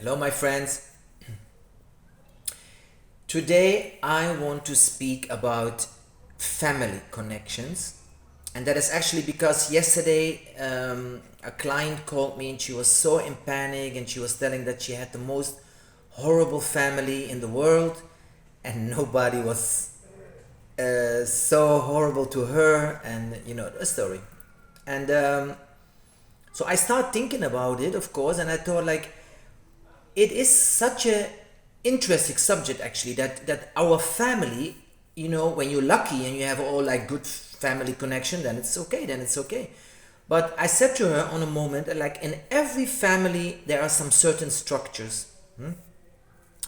Hello, my friends. Today I want to speak about family connections, and that is actually because yesterday a client called me and she was so in panic and she was telling that she had the most horrible family in the world, and nobody was so horrible to her, and you know the story. And so I started thinking about it, of course, and I thought like it is such a interesting subject actually that our family, you know, when you're lucky and you have all like good family connection, then it's okay. But I said to her on a moment that like in every family there are some certain structures.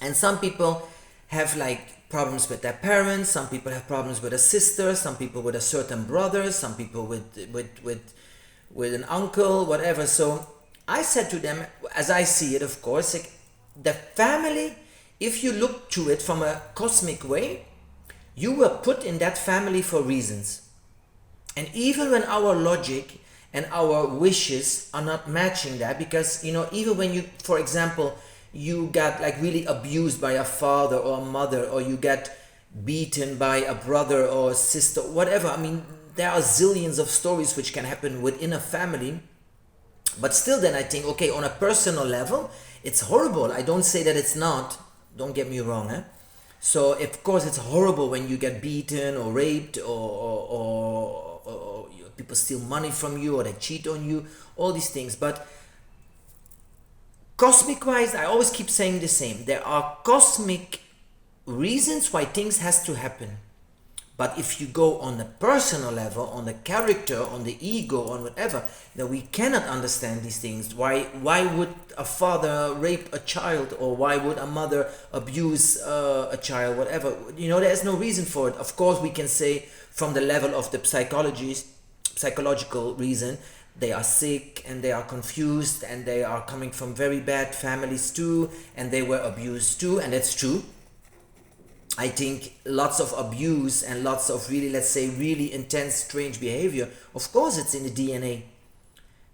And some people have like problems with their parents, some people have problems with a sister, some people with a certain brother, some people with an uncle, whatever. So I said to them, as I see it, of course, like, the family, if you look to it from a cosmic way, you were put in that family for reasons. And even when our logic and our wishes are not matching that, because you know, even when you, for example, you got like really abused by a father or a mother, or you get beaten by a brother or a sister, whatever. I mean, there are zillions of stories which can happen within a family. But still, then I think, okay, on a personal level, it's horrible. I don't say that it's not. Don't get me wrong, eh? So, of course, it's horrible when you get beaten or raped, or people steal money from you, or they cheat on you, all these things. But cosmic wise, I always keep saying the same. There are cosmic reasons why things has to happen. But if you go on the personal level, on the character, on the ego, on whatever, then we cannot understand these things. Why would a father rape a child, or why would a mother abuse a child, whatever? You know, there is no reason for it. Of course, we can say from the level of the psychological reason, they are sick and they are confused and they are coming from very bad families too, and they were abused too, and that's true. I think lots of abuse and lots of really, let's say, really intense, strange behavior, of course, it's in the DNA.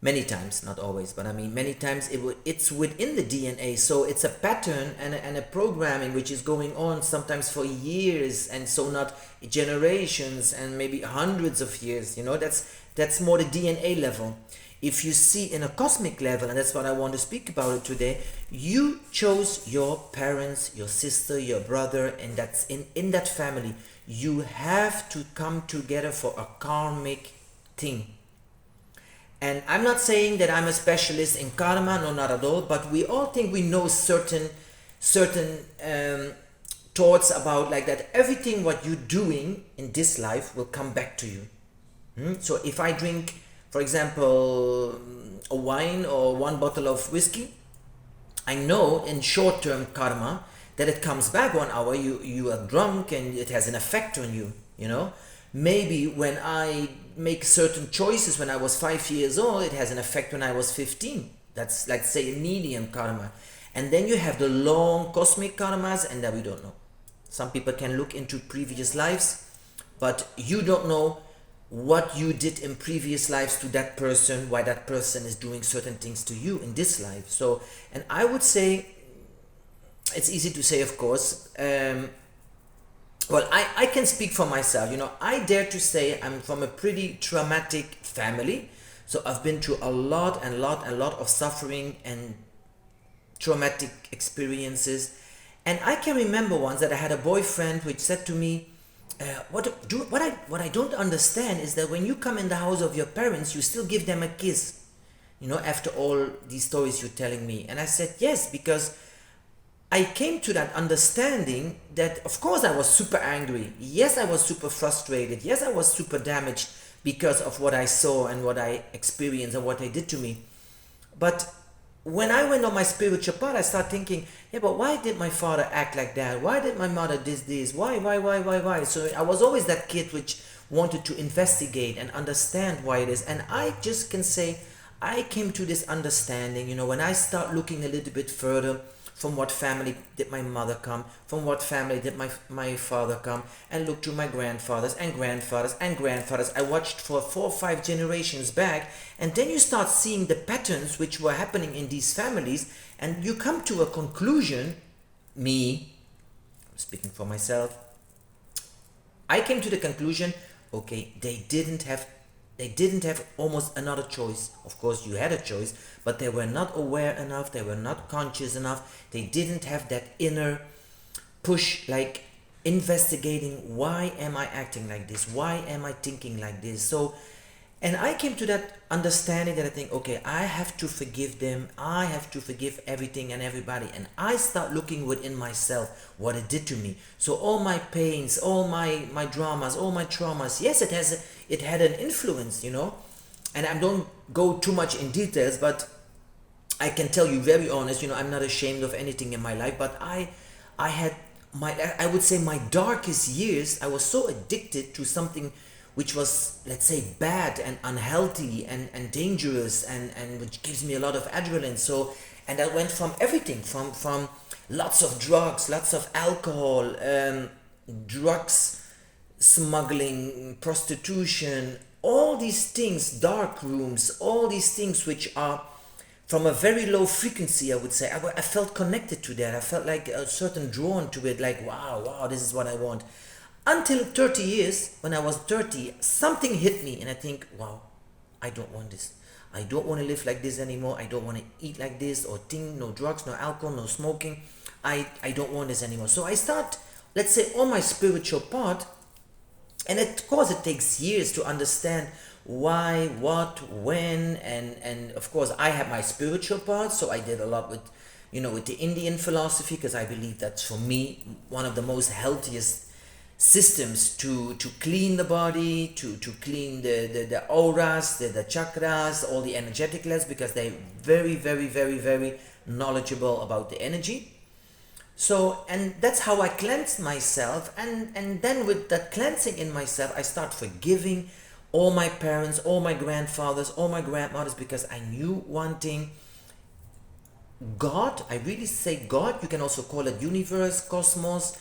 Many times, not always, but I mean, many times it's within the DNA. So it's a pattern and a programming which is going on sometimes for years, and so not generations and maybe hundreds of years. You know, that's more the DNA level. If you see in a cosmic level, and that's what I want to speak about it today, you chose your parents, your sister, your brother, and that's in that family. You have to come together for a karmic thing. And I'm not saying that I'm a specialist in karma, no, not at all, but we all think we know certain thoughts about like that everything what you're doing in this life will come back to you. So if I drink, for example, a wine or one bottle of whiskey, I know in short-term karma that it comes back 1 hour. You are drunk and it has an effect on you. You know, maybe when I make certain choices when I was 5 years old, it has an effect when I was 15. That's like say a medium karma, and then you have the long cosmic karmas, and that we don't know. Some people can look into previous lives, but you don't know what you did in previous lives to that person, why that person is doing certain things to you in this life. So, and I would say, it's easy to say, of course. Well, I can speak for myself. You know, I dare to say I'm from a pretty traumatic family. So I've been through a lot of suffering and traumatic experiences. And I can remember once that I had a boyfriend which said to me, what I don't understand is that when you come in the house of your parents, you still give them a kiss, you know, after all these stories you're telling me. And I said, yes, because I came to that understanding that, of course, I was super angry. Yes, I was super frustrated. Yes, I was super damaged because of what I saw and what I experienced and what they did to me. But when I went on my spiritual path, I started thinking, yeah, but why did my father act like that? Why did my mother this? Why? So I was always that kid which wanted to investigate and understand why it is. And I just can say, I came to this understanding, you know, when I start looking a little bit further, From what family did my mother come? From what family did my father come? And look to my grandfathers and grandfathers and grandfathers. I watched for 4 or 5 generations back, and then you start seeing the patterns which were happening in these families, and you come to a conclusion. Me, speaking for myself, I came to the conclusion, okay, they didn't have almost another choice. Of course, you had a choice, but they were not aware enough, they were not conscious enough, they didn't have that inner push, like investigating, why am I acting like this? Why am I thinking like this? So, and I came to that understanding that I think, okay, I have to forgive them. I have to forgive everything and everybody. And I start looking within myself what it did to me. So all my pains, all my dramas, all my traumas, yes, it had an influence, you know. And I don't go too much in details, but I can tell you very honest, you know, I'm not ashamed of anything in my life, but I had I would say my darkest years. I was so addicted to something which was, let's say, bad and unhealthy and dangerous, and which gives me a lot of adrenaline. So, and I went from everything, from lots of drugs, lots of alcohol, drugs, smuggling, prostitution, all these things, dark rooms, all these things which are from a very low frequency, I would say. I felt connected to that. I felt like a certain drawn to it, like, wow, this is what I want. Until 30 years, when I was 30, something hit me and I think, wow, I don't want this. I don't want to live like this anymore. I don't want to eat like this or think, no drugs, no alcohol, no smoking. I don't want this anymore. So I start, let's say, on my spiritual part, and of course it takes years to understand why, what, when, and of course I have my spiritual part, so I did a lot with, you know, with the Indian philosophy, because I believe that's, for me, one of the most healthiest systems to clean the body, to clean the auras, the chakras, all the energetic levels, because they're very, very, very, very knowledgeable about the energy. So, and that's how I cleanse myself, and then with that cleansing in myself, I start forgiving all my parents, all my grandfathers, all my grandmothers, because I knew one thing. God, I really say God, you can also call it universe, cosmos,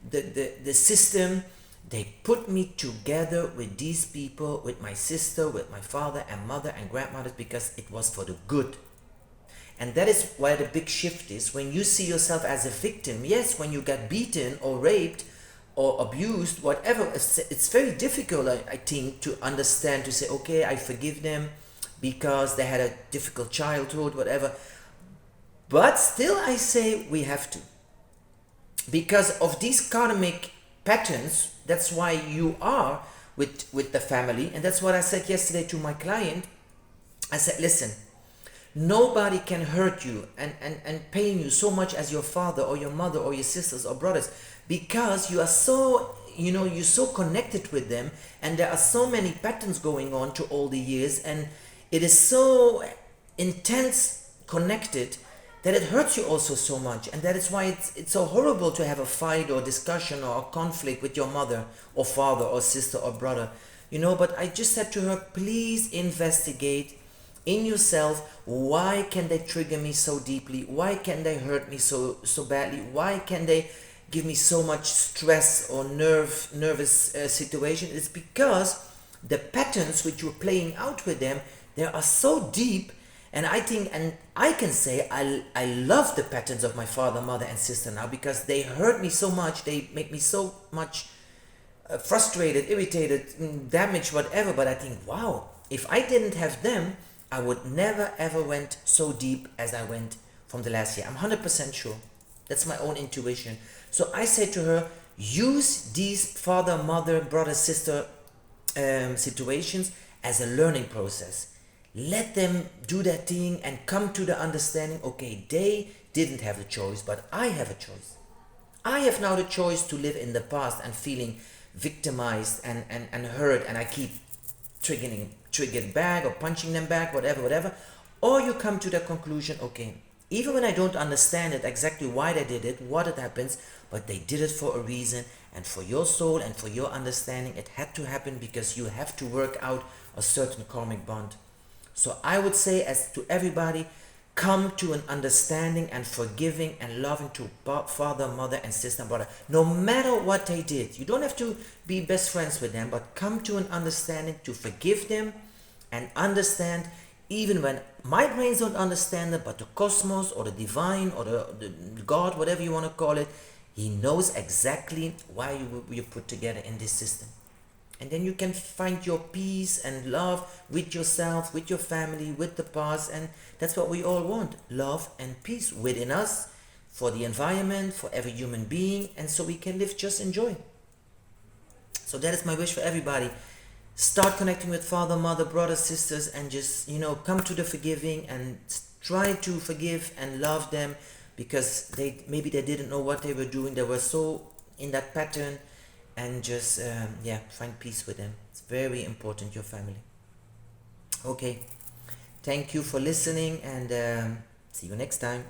the system. They put me together with these people, with my sister, with my father and mother and grandmothers, because it was for the good. And that is where the big shift is. When you see yourself as a victim, yes, when you get beaten or raped or abused, whatever, it's very difficult, I think, to understand, to say, okay, I forgive them because they had a difficult childhood, whatever. But still, I say we have to. Because of these karmic patterns, that's why you are with the family. And that's what I said yesterday to my client. I said, listen, nobody can hurt you and pain you so much as your father or your mother or your sisters or brothers, because you are so, you know, you're so connected with them, and there are so many patterns going on to all the years, and it is so intense connected that it hurts you also so much. And that is why it's so horrible to have a fight or discussion or a conflict with your mother or father or sister or brother, you know. But I just said to her, please investigate in yourself, why can they trigger me so deeply? Why can they hurt me so badly? Why can they give me so much stress or nervous situation? It's because the patterns which you're playing out with them, they are so deep. And I think, and I can say, I love the patterns of my father, mother and sister now, because they hurt me so much. They make me so much frustrated, irritated, damaged, whatever. But I think, wow, if I didn't have them, I would never ever went so deep as I went from the last year. I'm 100% sure. That's my own intuition. So I said to her, use these father, mother, brother, sister situations as a learning process. Let them do their thing and come to the understanding, okay, they didn't have a choice, but I have a choice. I have now the choice to live in the past and feeling victimized and hurt, and I keep triggered back or punching them back, whatever. Or you come to the conclusion, okay, even when I don't understand it exactly why they did it, what it happens, but they did it for a reason, and for your soul and for your understanding, it had to happen because you have to work out a certain karmic bond. So I would say, as to everybody, come to an understanding and forgiving and loving to father, mother, and sister and brother, no matter what they did. You don't have to be best friends with them, but come to an understanding to forgive them and understand, even when my brains don't understand it, but the cosmos or the divine or the God, whatever you want to call it, he knows exactly why you put together in this system. And then you can find your peace and love with yourself, with your family, with the past. And that's what we all want, love and peace within us, for the environment, for every human being, and so we can live just in joy. So that is my wish for everybody. Start connecting with father, mother, brothers, sisters, and just, come to the forgiving and try to forgive and love them, because maybe they didn't know what they were doing. They were so in that pattern, and just find peace with them. It's very important, your family. Okay, thank you for listening, and see you next time.